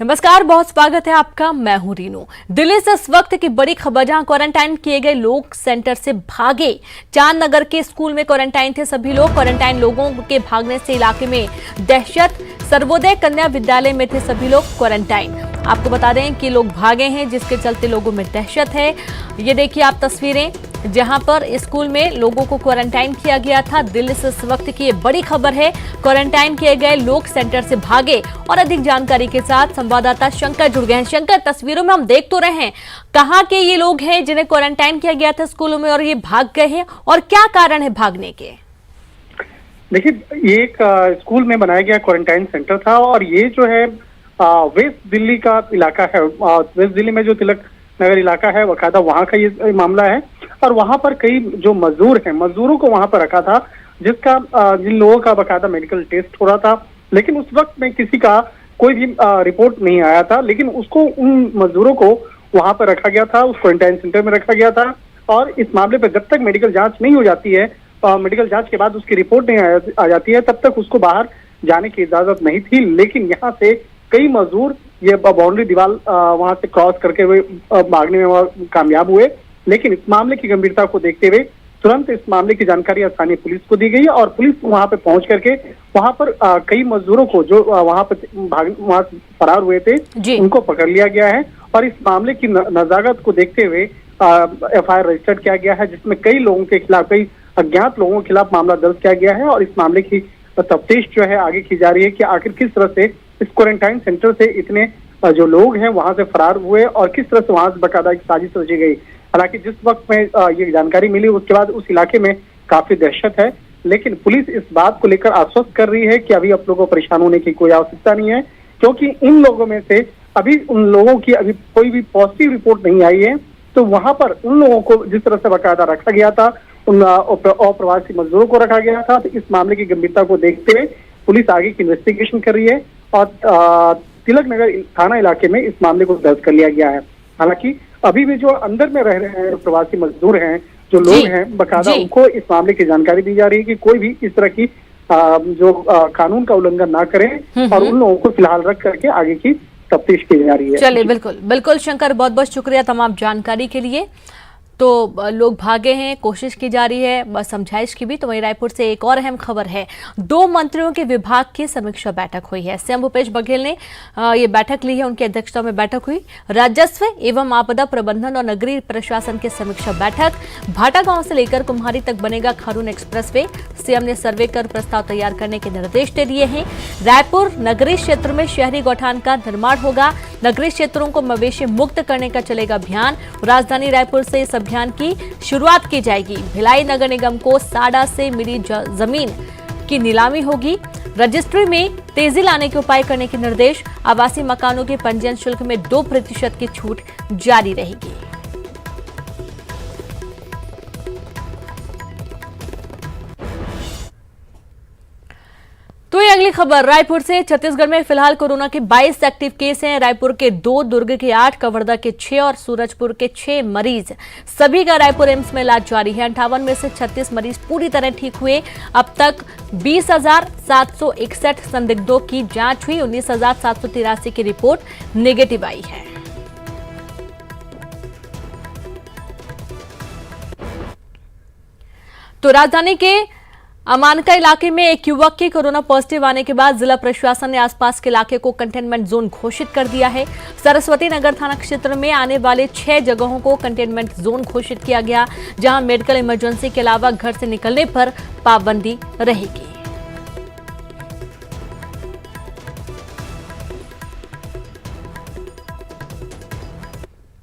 नमस्कार, बहुत स्वागत है आपका। मैं हूं रीनू। दिल्ली से इस वक्त की बड़ी खबर, जहां क्वारंटाइन किए गए लोग सेंटर से भागे। चांद नगर के स्कूल में क्वारंटाइन थे सभी लोग। क्वारंटाइन लोगों के भागने से इलाके में दहशत। सर्वोदय कन्या विद्यालय में थे सभी लोग क्वारंटाइन। आपको बता दें कि लोग भागे हैं, जिसके चलते लोगों में दहशत है। ये देखिए आप तस्वीरें, जहां पर स्कूल में लोगों को क्वारंटाइन किया गया था। दिल्ली से इस वक्त की ये बड़ी खबर है। क्वारंटाइन किए गए लोग सेंटर से भागे। और अधिक जानकारी के साथ संवाददाता शंकर जुड़ गए हैं। शंकर, तस्वीरों में हम देख तो रहे हैं, कहां के ये लोग हैं जिन्हें क्वारंटाइन किया गया था स्कूलों में और ये भाग गए हैं, और क्या कारण है भागने के? देखिए, ये एक स्कूल में बनाया गया क्वारंटाइन सेंटर था और ये जो है वेस्ट दिल्ली का इलाका है। वेस्ट दिल्ली में जो तिलक नगर इलाका है वकायदा वहाँ का ये मामला है। और वहाँ पर कई जो मजदूर हैं, मजदूरों को वहाँ पर रखा था, जिसका जिन लोगों का बकायदा मेडिकल टेस्ट हो रहा था। लेकिन उस वक्त में किसी का कोई भी रिपोर्ट नहीं आया था, लेकिन उसको उन मजदूरों को वहाँ पर रखा गया था, उस क्वारंटाइन सेंटर में रखा गया था। और इस मामले पर जब तक मेडिकल जांच नहीं हो जाती है, मेडिकल जांच के बाद उसकी रिपोर्ट नहीं आ जाती है, तब तक उसको बाहर जाने की इजाजत नहीं थी। लेकिन यहाँ से कई मजदूर ये बाउंड्री दीवार वहां से क्रॉस करके हुए भागने में कामयाब हुए। लेकिन इस मामले की गंभीरता को देखते हुए तुरंत इस मामले की जानकारी स्थानीय पुलिस को दी गई और पुलिस वहां पर पहुंच करके वहां पर कई मजदूरों को जो वहां से फरार हुए थे उनको पकड़ लिया गया है। और इस मामले की नजाकत को देखते हुए FIR रजिस्टर किया गया है, जिसमें कई लोगों के खिलाफ, कई अज्ञात लोगों के खिलाफ मामला दर्ज किया गया है। और इस मामले की तफ्तीश जो है आगे की जा रही है कि आखिर किस तरह से इस क्वारंटाइन सेंटर से इतने जो लोग हैं वहां से फरार हुए और किस तरह से वहां से बकायदा एक साजिश रची गई। हालांकि जिस वक्त में ये जानकारी मिली उसके बाद उस इलाके में काफी दहशत है। लेकिन पुलिस इस बात को लेकर आश्वस्त कर रही है कि अभी आप लोगों को परेशान होने की कोई आवश्यकता नहीं है, क्योंकि इन लोगों में से अभी उन लोगों की अभी कोई भी पॉजिटिव रिपोर्ट नहीं आई है। तो वहां पर उन लोगों को जिस तरह से बकायदा रखा गया था, उन अप्रवासी मजदूरों को रखा गया था। तो इस मामले की गंभीरता को देखते हुए पुलिस आगे की इन्वेस्टिगेशन कर रही है और तिलक नगर थाना इलाके में इस मामले को दर्ज कर लिया गया है। हालांकि अभी भी जो अंदर में रह रहे हैं प्रवासी मजदूर हैं, जो लोग हैं बकायदा, उनको इस मामले की जानकारी दी जा रही है कि कोई भी इस तरह की जो कानून का उल्लंघन ना करे और उन लोगों को फिलहाल रख करके आगे की तफ्तीश की जा रही है। चलिए, बिल्कुल बिल्कुल शंकर, बहुत बहुत शुक्रिया तमाम जानकारी के लिए। तो लोग भागे हैं, कोशिश की जा रही है बस समझाइश की भी। तो वहीं रायपुर से एक और अहम खबर है। 2 मंत्रियों के विभाग की समीक्षा बैठक हुई है। सीएम भूपेश बघेल ने ये बैठक ली है, उनकी अध्यक्षता में बैठक हुई। राजस्व एवं आपदा प्रबंधन और नगरीय प्रशासन की समीक्षा बैठक। भाटा गांव से लेकर कुम्हारी तक बनेगा खारून एक्सप्रेसवे। सीएम ने सर्वे कर प्रस्ताव तैयार करने के निर्देश दे दिए हैं। रायपुर नगरीय क्षेत्र में शहरी गौठान का निर्माण होगा। नगरीय क्षेत्रों को मवेशी मुक्त करने का चलेगा अभियान। राजधानी रायपुर से इस अभियान की शुरुआत की जाएगी। भिलाई नगर निगम को साडा से मिली जमीन की नीलामी होगी। रजिस्ट्री में तेजी लाने के उपाय करने के निर्देश। आवासीय मकानों के पंजीयन शुल्क में 2% की छूट जारी रहेगी। तो ये अगली खबर रायपुर से। छत्तीसगढ़ में फिलहाल कोरोना के 22 एक्टिव केस हैं। रायपुर के 2, दुर्ग के 8, कवर्धा के 6 और सूरजपुर के 6 मरीज। सभी का रायपुर एम्स में इलाज जारी है। 58 में से 36 मरीज पूरी तरह ठीक हुए। अब तक 20,761 संदिग्धों की जांच हुई। 19,783 की रिपोर्ट नेगेटिव आई है। तो राजधानी के अमानका इलाके में एक युवक के कोरोना पॉजिटिव आने के बाद जिला प्रशासन ने आसपास के इलाके को कंटेनमेंट जोन घोषित कर दिया है। सरस्वती नगर थाना क्षेत्र में आने वाले 6 जगहों को कंटेनमेंट जोन घोषित किया गया, जहां मेडिकल इमरजेंसी के अलावा घर से निकलने पर पाबंदी रहेगी।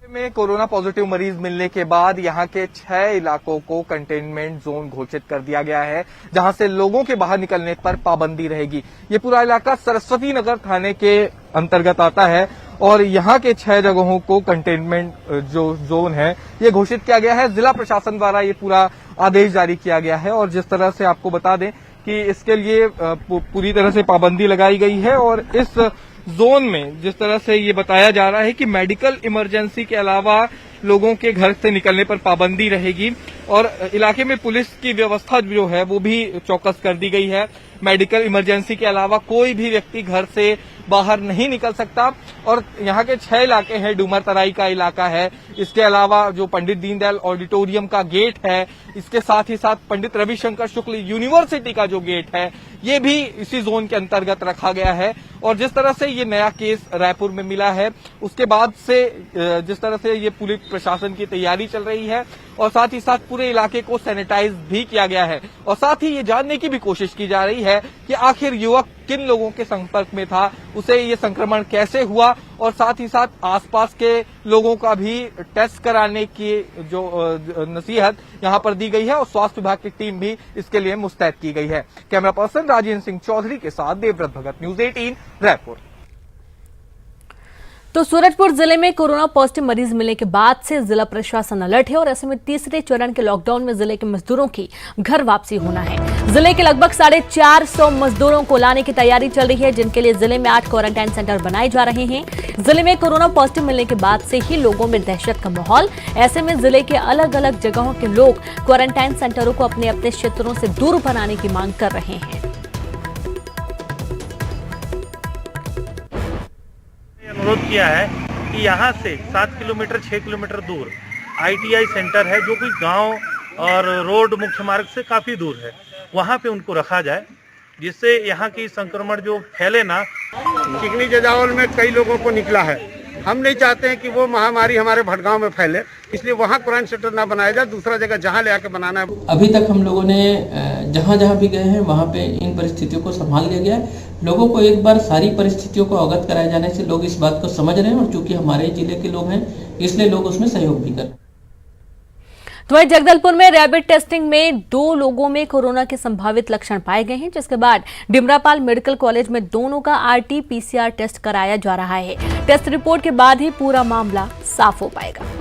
में कोरोना पॉजिटिव मरीज मिलने के बाद यहां के 6 इलाकों को कंटेनमेंट जोन घोषित कर दिया गया है, जहां से लोगों के बाहर निकलने पर पाबंदी रहेगी। ये पूरा इलाका सरस्वती नगर थाने के अंतर्गत आता है और यहां के 6 जगहों को कंटेनमेंट जो जोन है ये घोषित किया गया है। जिला प्रशासन द्वारा ये पूरा आदेश जारी किया गया है और जिस तरह से आपको बता दें कि इसके लिए पूरी तरह से पाबंदी लगाई गई है। और इस जोन में जिस तरह से ये बताया जा रहा है कि मेडिकल इमरजेंसी के अलावा लोगों के घर से निकलने पर पाबंदी रहेगी। और इलाके में पुलिस की व्यवस्था जो है वो भी चौकस कर दी गई है। मेडिकल इमरजेंसी के अलावा कोई भी व्यक्ति घर से बाहर नहीं निकल सकता। और यहाँ के 6 इलाके हैं, डूमर तराई का इलाका है, इसके अलावा जो पंडित दीनदयाल ऑडिटोरियम का गेट है, इसके साथ ही साथ पंडित रविशंकर शुक्ल यूनिवर्सिटी का जो गेट है, ये भी इसी जोन के अंतर्गत रखा गया है। और जिस तरह से ये नया केस रायपुर में मिला है, उसके बाद से जिस तरह से ये पुलिस प्रशासन की तैयारी चल रही है और साथ ही साथ पूरे इलाके को सैनिटाइज भी किया गया है। और साथ ही ये जानने की भी कोशिश की जा रही है कि आखिर युवक किन लोगों के संपर्क में था, उसे ये संक्रमण कैसे हुआ, और साथ ही साथ आसपास के लोगों का भी टेस्ट कराने की जो नसीहत यहां पर दी गई है और स्वास्थ्य विभाग की टीम भी इसके लिए मुस्तैद की गई है। कैमरा पर्सन राजेंद्र सिंह चौधरी के साथ देवव्रत भगत, न्यूज 18 रायपुर। तो सूरजपुर जिले में कोरोना पॉजिटिव मरीज मिलने के बाद से जिला प्रशासन अलर्ट है और ऐसे में तीसरे चरण के लॉकडाउन में जिले के मजदूरों की घर वापसी होना है। जिले के लगभग 450 मजदूरों को लाने की तैयारी चल रही है, जिनके लिए जिले में 8 क्वारंटाइन सेंटर बनाए जा रहे हैं। जिले में कोरोना पॉजिटिव मिलने के बाद से ही लोगों में दहशत का माहौल। ऐसे में जिले के अलग अलग जगहों के लोग क्वारंटाइन सेंटरों को अपने अपने क्षेत्रों से दूर बनाने की मांग कर रहे हैं। अनुरोध किया है कि यहाँ से 7 किलोमीटर 6 किलोमीटर दूर ITI सेंटर है, जो कि गांव और रोड मुख्य मार्ग से काफ़ी दूर है, वहाँ पे उनको रखा जाए, जिससे यहाँ की संक्रमण जो फैले ना। चिकनी जजावल में कई लोगों को निकला है, हम नहीं चाहते हैं कि वो महामारी हमारे भटगांव में फैले, इसलिए वहाँ क्वारंटाइन सेंटर ना बनाया जाए, दूसरा जगह जहाँ ले आके बनाना है। अभी तक हम लोगों ने जहाँ जहाँ भी गए हैं वहाँ पे इन परिस्थितियों को संभाल लिया गया है। लोगों को एक बार सारी परिस्थितियों को अवगत कराए जाने से लोग इस बात को समझ रहे हैं, और चूंकि हमारे जिले के लोग हैं इसलिए लोग उसमें सहयोग भी कर रहे हैं। तो वहीं जगदलपुर में रैपिड टेस्टिंग में 2 लोगों में कोरोना के संभावित लक्षण पाए गए हैं, जिसके बाद डिमरापाल मेडिकल कॉलेज में दोनों का RT-PCR टेस्ट कराया जा रहा है। टेस्ट रिपोर्ट के बाद ही पूरा मामला साफ हो पाएगा।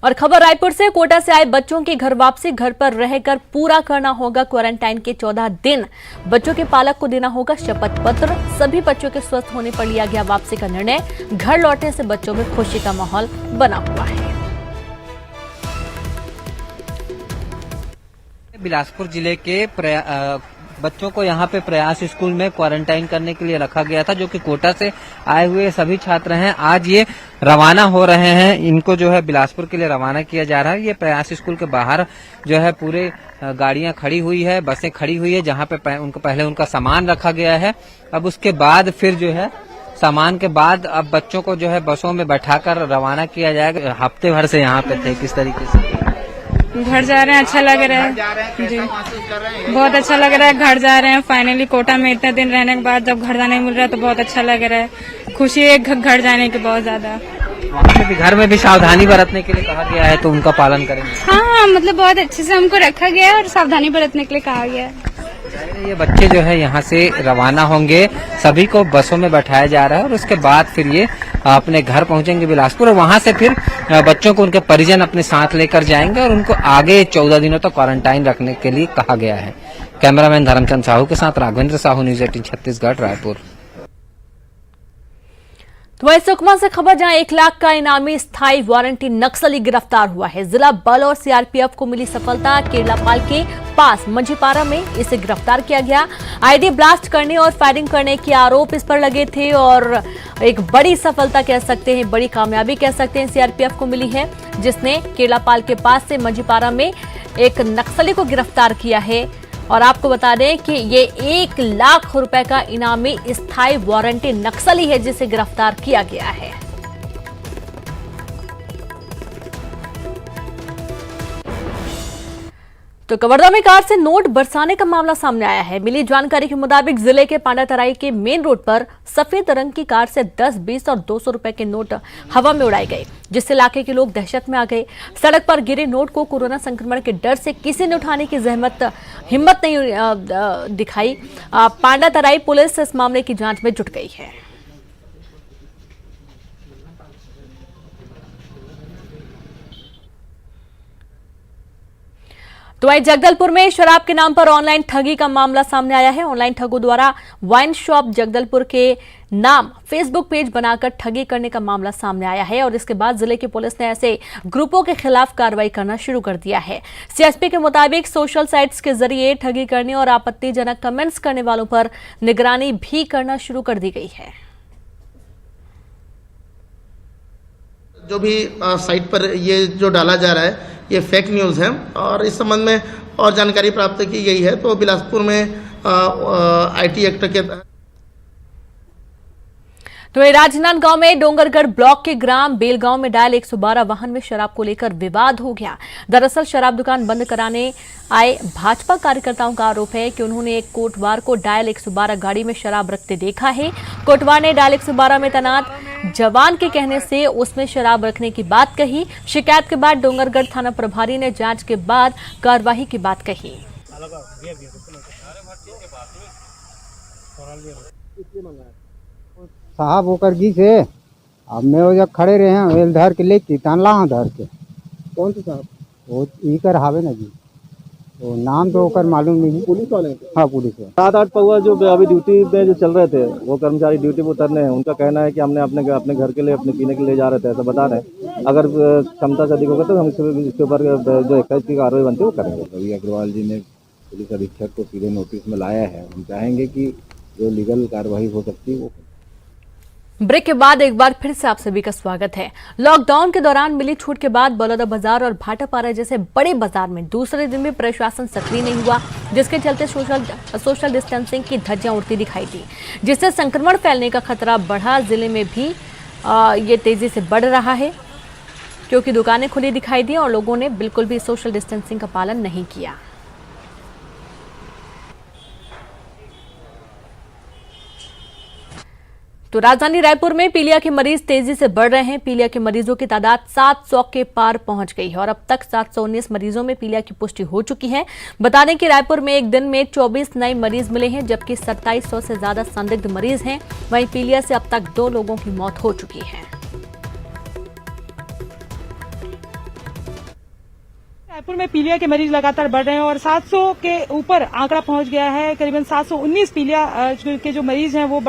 और खबर रायपुर से, कोटा से आए बच्चों की घर वापसी घर पर रहकर पूरा करना होगा क्वारंटाइन के 14 दिन। बच्चों के पालक को देना होगा शपथ पत्र। सभी बच्चों के स्वस्थ होने पर लिया गया वापसी का निर्णय। घर लौटने से बच्चों में खुशी का माहौल बना हुआ है। बिलासपुर जिले के बच्चों को यहाँ पे प्रयास स्कूल में क्वारंटाइन करने के लिए रखा गया था, जो कि कोटा से आए हुए सभी छात्र हैं। आज ये रवाना हो रहे हैं, इनको जो है बिलासपुर के लिए रवाना किया जा रहा है। ये प्रयास स्कूल के बाहर जो है पूरे गाड़ियां खड़ी हुई है, बसें खड़ी हुई है, जहाँ पे उनको पहले उनका सामान रखा गया है। अब उसके बाद फिर जो है सामान के बाद अब बच्चों को जो है बसों में बैठाकर रवाना किया जाएगा। हफ्ते भर से यहाँ पे थे, किस तरीके से घर जा रहे हैं, अच्छा लग रहा है जी, बहुत अच्छा लग रहा है। घर जा रहे हैं फाइनली, कोटा में इतने दिन रहने के बाद जब घर जाने मिल रहा है तो बहुत अच्छा लग रहा है। खुशी है घर जाने की बहुत ज्यादा। वहाँ पे भी घर में भी सावधानी बरतने के लिए कहा गया है, तो उनका पालन करेंगे। हाँ, मतलब बहुत अच्छे से हमको रखा गया है और सावधानी बरतने के लिए कहा गया है। ये बच्चे जो है यहाँ से रवाना होंगे, सभी को बसों में बैठाया जा रहा है और उसके बाद फिर ये अपने घर पहुंचेंगे बिलासपुर, और वहां से फिर बच्चों को उनके परिजन अपने साथ लेकर जाएंगे और उनको आगे 14 दिनों तक क्वारंटाइन रखने के लिए कहा गया है। कैमरामैन धर्मचंद साहू के साथ राघवेंद्र साहू, न्यूज 18 छत्तीसगढ़, रायपुर। तो वहीं सुकमा से खबर, जहां 1 लाख का इनामी स्थायी वारंटी नक्सली गिरफ्तार हुआ है। जिला बल और CRPF को मिली सफलता। केरलापाल के पास मंझीपारा में इसे गिरफ्तार किया गया। ID ब्लास्ट करने और फायरिंग करने के आरोप इस पर लगे थे और एक बड़ी सफलता कह सकते हैं, बड़ी कामयाबी कह सकते हैं CRPF को मिली है, जिसने केरलापाल के पास से मंझीपारा में एक नक्सली को गिरफ्तार किया है। और आपको बता दें कि ये 1 लाख रुपए का इनामी स्थायी वारंटी नक्सली है, जिसे गिरफ्तार किया गया है। तो कवर्धा में कार से नोट बरसाने का मामला सामने आया है। मिली जानकारी के मुताबिक जिले के पांडातराई के मेन रोड पर सफेद रंग की कार से 10, 20 और 200 रुपए के नोट हवा में उड़ाए गए, जिससे इलाके के लोग दहशत में आ गए। सड़क पर गिरे नोट को कोरोना संक्रमण के डर से किसी ने उठाने की हिम्मत नहीं दिखाई। पांडातराई पुलिस इस मामले की जांच में जुट गई है। तो वहीं जगदलपुर में शराब के नाम पर ऑनलाइन ठगी का मामला सामने आया है। ऑनलाइन ठगों द्वारा वाइन शॉप जगदलपुर के नाम फेसबुक पेज बनाकर ठगी करने का मामला सामने आया है और इसके बाद जिले की पुलिस ने ऐसे ग्रुपों के खिलाफ कार्रवाई करना शुरू कर दिया है। सीएसपी के मुताबिक सोशल साइट्स के जरिए ठगी करने और आपत्तिजनक कमेंट्स करने वालों पर निगरानी भी करना शुरू कर दी गई है। जो भी साइट पर ये जो डाला जा रहा है ये फेक न्यूज़ है और इस संबंध में और जानकारी प्राप्त की गई है तो बिलासपुर में आईटी एक्ट के तो ये राजनांदगांव में डोंगरगढ़ ब्लॉक के ग्राम बेलगांव में डायल 112 वाहन में शराब को लेकर विवाद हो गया। दरअसल शराब दुकान बंद कराने आए भाजपा कार्यकर्ताओं का आरोप है कि उन्होंने एक कोटवार को डायल 112 गाड़ी में शराब रखते देखा है। कोटवार ने डायल 112 में तैनात जवान के कहने से उसमें शराब रखने की बात कही। शिकायत के बाद डोंगरगढ़ थाना प्रभारी ने जांच के बाद कार्रवाई की बात कही। साहब होकर गी से अब मैं वो जब खड़े रहे हैं धर के लेके तानला धर के कौन से साहब? वो ई कर हावे ना जी, तो नाम तो होकर मालूम नहीं। पुलिस वाले? हाँ पुलिस है। 7-8 पौवा जो अभी ड्यूटी में जो चल रहे थे वो कर्मचारी ड्यूटी पे उतरने हैं, उनका कहना है कि हमने अपने घर के लिए अपने पीने के लिए जा रहे थे, ऐसा बता रहे हैं। अगर क्षमता से अधिक होगा तो हम इसके ऊपर जो 21 की कार्रवाई बनती है वो करेंगे। रवि अग्रवाल जी ने पुलिस अधीक्षक को सीधे नोटिस में लाया है। हम चाहेंगे कि जो लीगल कार्रवाई हो सकती है वो। ब्रेक के बाद एक बार फिर से आप सभी का स्वागत है। लॉकडाउन के दौरान मिली छूट के बाद बलौदा बाजार और भाटापारा जैसे बड़े बाजार में दूसरे दिन भी प्रशासन सक्रिय नहीं हुआ, जिसके चलते सोशल डिस्टेंसिंग की धज्जियां उड़ती दिखाई दी, जिससे संक्रमण फैलने का खतरा बढ़ा। जिले में भी ये तेजी से बढ़ रहा है क्योंकि दुकानें खुली दिखाई दी और लोगों ने बिल्कुल भी सोशल डिस्टेंसिंग का पालन नहीं किया। तो राजधानी रायपुर में पीलिया के मरीज तेजी से बढ़ रहे हैं। पीलिया के मरीजों की तादाद 700 के पार पहुंच गई है और अब तक 719 मरीजों में पीलिया की पुष्टि हो चुकी है। बता दें कि रायपुर में एक दिन में 24 नए मरीज मिले हैं, जबकि 2700 से ज्यादा संदिग्ध मरीज हैं। वहीं पीलिया से अब तक 2 लोगों की मौत हो चुकी है। रायपुर में पीलिया के मरीज लगातार बढ़ रहे हैं और 700 के ऊपर आंकड़ा पहुंच गया है। करीबन 719 पीलिया के जो मरीज हैं वो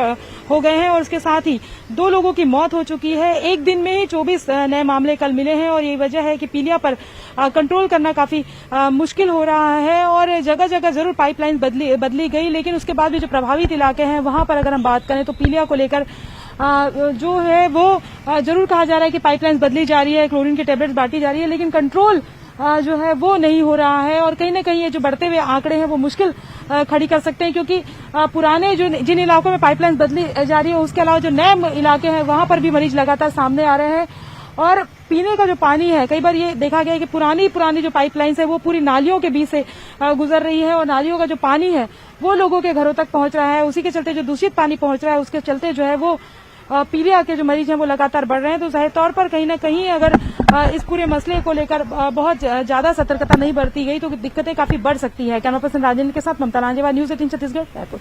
हो गए हैं और उसके साथ ही 2 लोगों की मौत हो चुकी है। एक दिन में ही 24 नए मामले कल मिले हैं और यही वजह है कि पीलिया पर कंट्रोल करना काफी मुश्किल हो रहा है और जगह जगह जरूर पाइपलाइन बदली गई, लेकिन उसके बाद भी जो प्रभावित इलाके हैं वहां पर अगर हम बात करें तो पीलिया को लेकर जो है वो जरूर कहा जा रहा है कि पाइपलाइन बदली जा रही है, क्लोरीन की टेबलेट्स बांटी जा रही है, लेकिन कंट्रोल जो है वो नहीं हो रहा है और कहीं ना कहीं ये जो बढ़ते हुए आंकड़े हैं वो मुश्किल खड़ी कर सकते हैं, क्योंकि पुराने जिन इलाकों में पाइपलाइन बदली जा रही है उसके अलावा जो नए इलाके हैं वहां पर भी मरीज लगातार सामने आ रहे हैं। और पीने का जो पानी है, कई बार ये देखा गया है कि पुरानी जो पाइपलाइंस है वो पूरी नालियों के बीच से गुजर रही है और नालियों का जो पानी है वो लोगों के घरों तक पहुंच रहा है। उसी के चलते जो दूषित पानी पहुंच रहा है उसके चलते जो है वो पीलिया के जो मरीज हैं वो लगातार बढ़ रहे हैं। तो जाहिर तौर पर कहीं ना कहीं अगर इस पूरे मसले को लेकर बहुत ज्यादा सतर्कता नहीं बरती गई तो दिक्कतें काफी बढ़ सकती है। कैमरा पर्सन राजेंद्र के साथ ममता लांजेवाल, न्यूज 18 छत्तीसगढ़, रायपुर।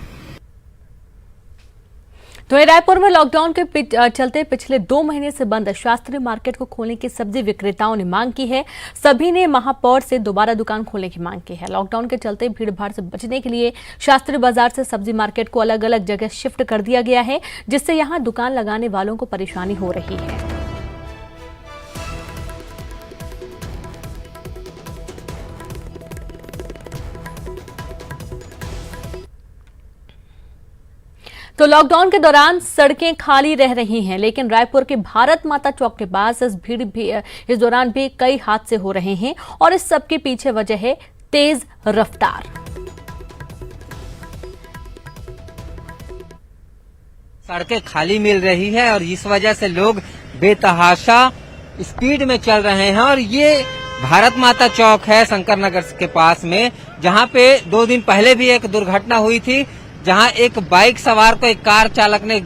तो रायपुर में लॉकडाउन के चलते पिछले 2 महीने से बंद शास्त्री मार्केट को खोलने की सब्जी विक्रेताओं ने मांग की है। सभी ने महापौर से दोबारा दुकान खोलने की मांग की है। लॉकडाउन के चलते भीड़भाड़ से बचने के लिए शास्त्री बाजार से सब्जी मार्केट को अलग अलग जगह शिफ्ट कर दिया गया है, जिससे यहां दुकान लगाने वालों को परेशानी हो रही है। तो लॉकडाउन के दौरान सड़कें खाली रह रही हैं, लेकिन रायपुर के भारत माता चौक के पास इस दौरान भी कई हादसे हो रहे हैं और इस सब के पीछे वजह है तेज रफ्तार। सड़कें खाली मिल रही है और इस वजह से लोग बेतहाशा स्पीड में चल रहे हैं और ये भारत माता चौक है शंकर नगर के पास में, जहां पे 2 दिन पहले भी एक दुर्घटना हुई थी, जहां एक बाइक सवार को एक कार चालक ने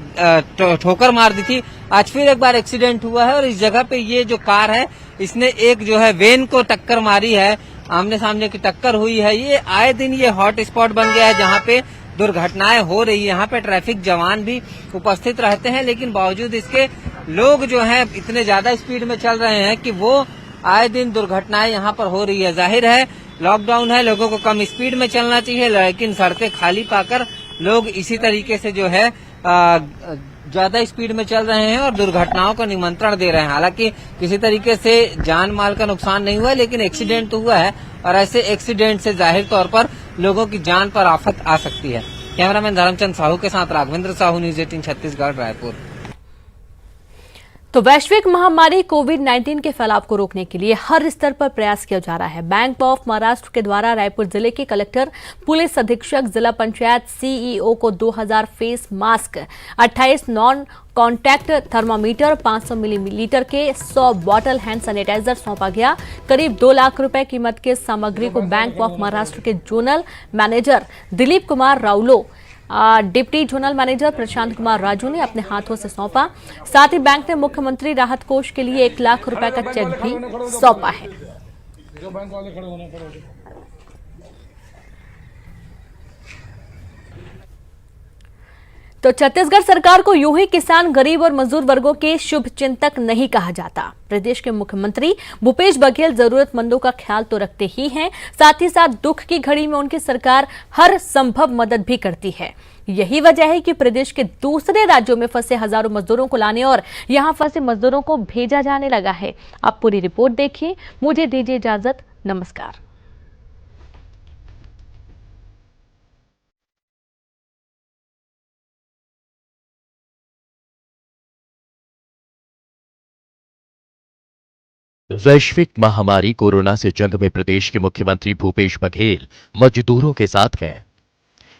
ठोकर मार दी थी। आज फिर एक बार एक्सीडेंट हुआ है और इस जगह पे ये जो कार है इसने एक जो है वैन को टक्कर मारी है, आमने सामने की टक्कर हुई है। ये आए दिन ये हॉट स्पॉट बन गया है जहां पे दुर्घटनाएं हो रही है। यहाँ पे ट्रैफिक जवान भी उपस्थित रहते हैं, लेकिन बावजूद इसके लोग जो हैं इतने ज्यादा स्पीड में चल रहे हैं कि वो आए दिन दुर्घटनाएं यहाँ पर हो रही है। जाहिर है लॉकडाउन है, लोगों को कम स्पीड में चलना चाहिए, लेकिन सड़कें खाली पाकर लोग इसी तरीके से जो है ज्यादा स्पीड में चल रहे हैं और दुर्घटनाओं को निमंत्रण दे रहे हैं। हालांकि किसी तरीके से जान माल का नुकसान नहीं हुआ है, लेकिन एक्सीडेंट तो हुआ है और ऐसे एक्सीडेंट से जाहिर तौर पर लोगों की जान पर आफत आ सकती है। कैमरामैन धर्मचंद साहू के साथ राघवेंद्र साहू, न्यूज 18 छत्तीसगढ़, रायपुर। तो वैश्विक महामारी कोविड-19 के फैलाव को रोकने के लिए हर स्तर पर प्रयास किया जा रहा है। बैंक ऑफ महाराष्ट्र के द्वारा रायपुर जिले के कलेक्टर, पुलिस अधीक्षक, जिला पंचायत सीईओ को 2000 face mask, 28 non contact thermometer, 500 millilitre के 100 बॉटल हैंड सैनिटाइजर सौंपा गया। करीब 2 लाख रुपए कीमत के सामग्री को बैंक ऑफ महाराष्ट्र के zonal manager Dilip Kumar Raulo, deputy zonal manager Prashant Kumar Raju ने अपने हाथों से सौंपा। साथ ही बैंक ने मुख्यमंत्री राहत कोष के लिए 1 लाख रुपए का चेक भी सौंपा है। तो छत्तीसगढ़ सरकार को यूं ही किसान, गरीब और मजदूर वर्गों के शुभ चिंतक नहीं कहा जाता। प्रदेश के मुख्यमंत्री भूपेश बघेल जरूरतमंदों का ख्याल तो रखते ही हैं, साथ ही साथ दुख की घड़ी में उनकी सरकार हर संभव मदद भी करती है। यही वजह है कि प्रदेश के दूसरे राज्यों में फंसे हजारों मजदूरों को लाने और यहां फंसे मजदूरों को भेजा जाने लगा है। आप पूरी रिपोर्ट देखिए। मुझे दीजिए इजाजत। नमस्कार। वैश्विक महामारी कोरोना से जंग में प्रदेश के मुख्यमंत्री भूपेश बघेल मजदूरों के साथ हैं।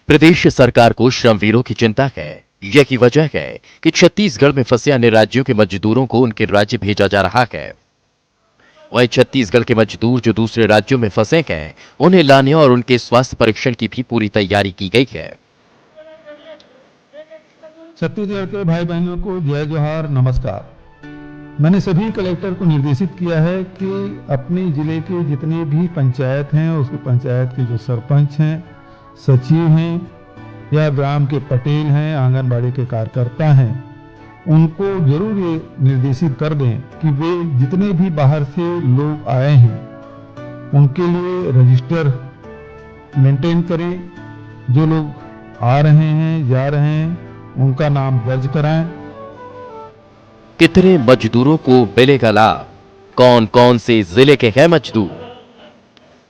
प्रदेश सरकार को श्रमवीरों की चिंता है। यही वजह है कि छत्तीसगढ़ में फंसे अन्य राज्यों के मजदूरों को उनके राज्य भेजा जा रहा है। वहीं छत्तीसगढ़ के मजदूर जो दूसरे राज्यों में फंसे हैं, उन्हें लाने और उनके स्वास्थ्य परीक्षण की भी पूरी तैयारी की गई है। छत्तीसगढ़ के भाई बहनों को जय जोहार, नमस्कार। मैंने सभी कलेक्टर को निर्देशित किया है कि अपने जिले के जितने भी पंचायत हैं, उसके पंचायत के जो सरपंच हैं, सचिव हैं या ग्राम के पटेल हैं, आंगनबाड़ी के कार्यकर्ता हैं, उनको जरूर ये निर्देशित कर दें कि वे जितने भी बाहर से लोग आए हैं उनके लिए रजिस्टर मेंटेन करें। जो लोग आ रहे हैं, जा रहे हैं, उनका नाम दर्ज कराएं। कितने मजदूरों को मिलेगा लाभ? कौन कौन से जिले के हैं मजदूर?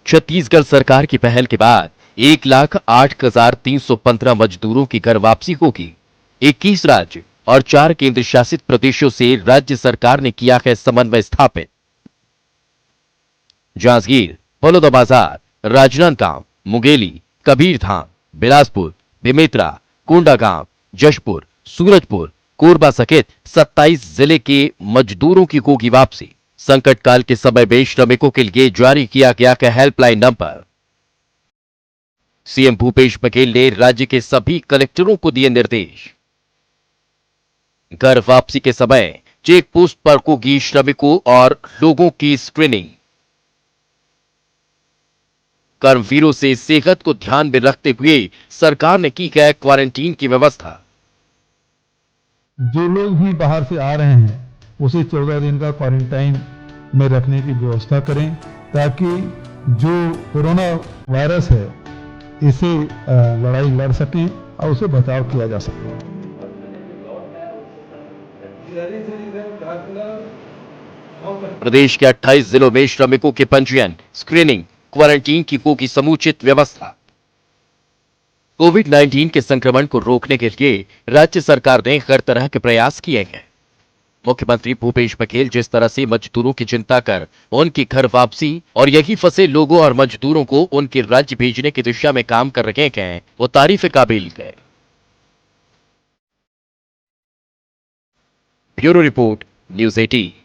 छत्तीसगढ़ सरकार की पहल के बाद 1,08,315 मजदूरों की घर वापसी होगी। 21 राज्य और 4 केंद्र शासित प्रदेशों से राज्य सरकार ने किया है समन्वय स्थापित। जांजगीर, बलौदाबाजार, राजनांदगांव, मुंगेली, कबीरधाम, बिलासपुर, बेमेतरा, कोंडागांव, जशपुर, सूरजपुर, कोरबा सहित 27 जिले के मजदूरों की होगी वापसी। संकट काल के समय में श्रमिकों के लिए जारी किया गया है helpline number. CM Bhupesh Baghel ने राज्य के सभी कलेक्टरों को दिए निर्देश। घर वापसी के समय चेक पोस्ट पर होगी श्रमिकों और लोगों की स्क्रीनिंग। कर्मवीरों से सेहत को ध्यान में रखते हुए सरकार ने की है क्वारंटीन की व्यवस्था। जो लोग भी बाहर से आ रहे हैं उसे 14 दिन का क्वारंटाइन में रखने की व्यवस्था करें, ताकि जो कोरोना वायरस है इसे लड़ाई लड़ सकें और उसे बचाव किया जा सके। प्रदेश के 28 जिलों में श्रमिकों के पंजीयन, स्क्रीनिंग, क्वारंटीन की होगी समुचित व्यवस्था। कोविड-19 के संक्रमण को रोकने के लिए राज्य सरकार ने हर तरह के प्रयास किए हैं। मुख्यमंत्री भूपेश बघेल जिस तरह से मजदूरों की चिंता कर उनकी घर वापसी और यही फंसे लोगों और मजदूरों को उनके राज्य भेजने की दिशा में काम कर रहे हैं, वो तारीफ काबिल है। Bureau report, news 18।